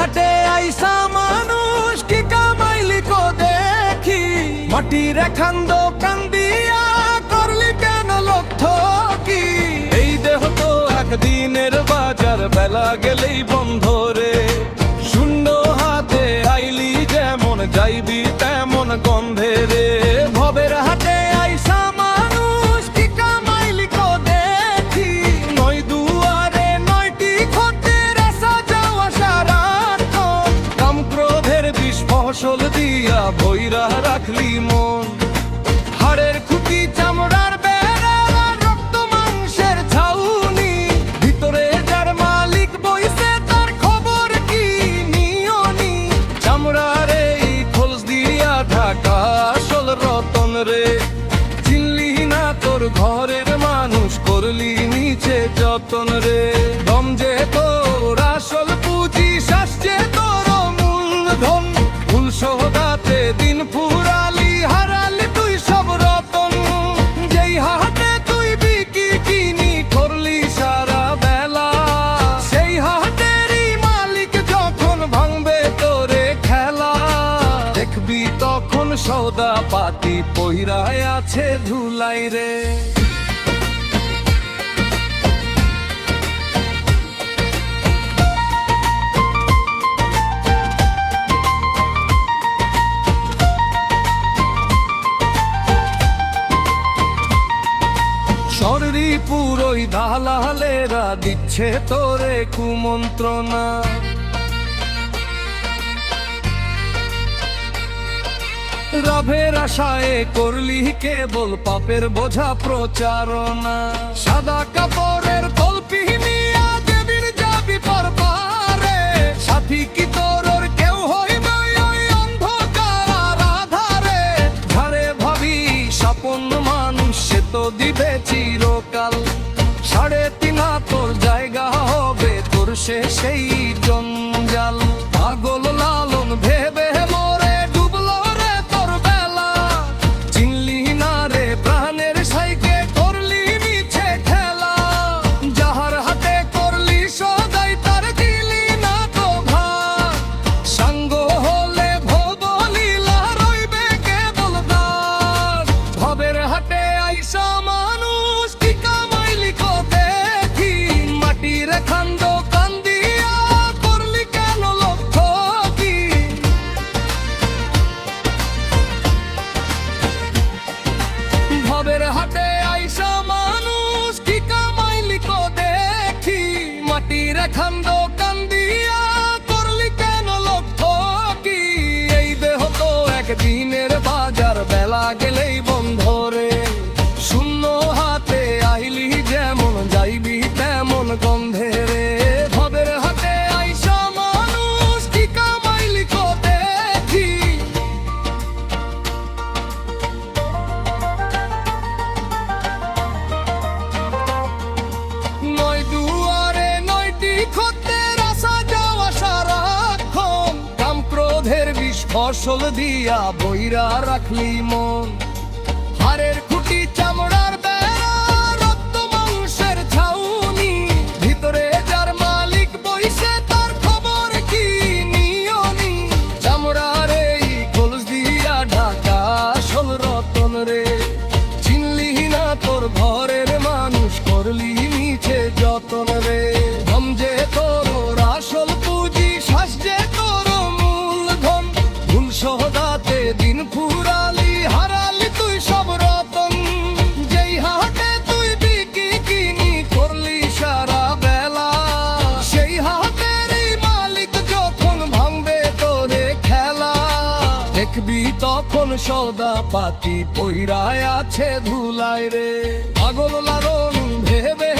হাটে আইসা মানুষ কি কামাইলি কো দেখি, মাটির খান্দ কান্দিয়া করলি কেন লক্ষ্য কি? এই দেহ তো একদিনের বাজার, বেলা গেলেই বন্ধ রে। শূন্য হাতে আইলি যেমন, যাইবি তেমন গন্ধে রে। ভবের হাটে আইসা মানুষ কি কামাইলি কো দেখি, নয় দুয়ারে নয়টি খতের আসা যাওয়া সারাক্ষণ। কাম ক্রোধের বিষ ফসল দিয়া বইরা রাখলি মন। হাড়ের খুঁটি চামড়ার বেড়া, রক্ত মাংসের ছাউনি, ভিতরে যার মালিক বইছে তার খবর কি নিয়নি? চামড়ার এই খোলস দিয়া ঢাকা আসল রতন রে। চিনলি না তোর ঘরের মানুষ, করলি নিচে যতন রে। দম যে তোর আসল পুঁজি, শ্বাস যে তোর মূলধন। ভুল সহদাতে দিন ফুরালি, হারালি তুই সব রতন। যেই হাটে তুই বিকি কিনি করলি সারা বেলা, সেই হাটেরই মালিক যখন ভাঙবে তোরে খেলা। দেখবি তখন সৌদা পাতি পইরায় আছে ধুলাই রে। শরীরি পুরোই দালালেরা দিচ্ছে তোরে কুমন্ত্রণা। লাভের আশায় করলি কেবল পাপের বোঝা প্রচারণা। সাদা কাপড়ের কল্পি নিয়া দেবীর যাবি পরপারে, সাথী কি তোর কেউ হইবে ওই অন্ধকার আর আধারে? ধারে ভাবি স্বপন মানুষ, সে তো দিবে চিরকাল। 3.5 তোর জায়গা হবে তোর সেই জঞ্জাল। পাগল লালন ভেবে মরে ডুবলো রে তোর বেলা। চিনলি না রে প্রাণের সাইকে, করলি মিছে খেলা। যাহার হাতে করলি সদাই, তার দিলি না তো ভার। সাঙ্গ হলে ভব লীলা, রইবে কেবল দার। ভবের হাটে আইসা মানুষ কি কামাইলি কো দেখি, মাটির খান্দ কান্দিয়া করলি কেন লক্ষ্য কি? ভবের হাটে আইসা মানুষ কি কামাইলি কো দেখি, মাটির খান্দ কান্দিয়া করলি কেন লক্ষ্য কি? এই দেহ তো একদিনের বাজার, বেলা গেলেই বন্ধ রে। শূন্য হাতে আইলি যেমন, যাইবি তেমন গন্ধে রে। ভবের হাটে আইসা মানুষ কি কামাইলি কো দেখি। নয় দুয়ারে নয়টি খতের আসা যাওয়া সারাক্ষণ। কাম ক্রোধের বিষ ফসল দিয়া বইরা রাখলি মন। হাড়ের খুঁটি চামড়ার বেড়া, রক্ত মাংসের ছাউনি, ভিতরে যার মালিক বইছে তার খবর কি নিয়নি? চামড়ার এই খোলস দিয়া ঢাকা আসল রতন রে। চিনলি না তোর ঘরের মানুষ, করলি নিচে যতন রে। দম যে তোর আসল পুঁজি, শ্বাস যে তোর মূলধন। ভুল সহদাতে দিন ফুরালি, হারালি তুই সব রতন। যেই হাটে তুই বিকি কিনি করলি সারা বেলা, সেই হাটেরই মালিক যখন ভাঙবে তোরে খেলা। দেখবি তখন সদা পাতি পইরায় আছে ধুলাই রে। পাগল লালন ভেবে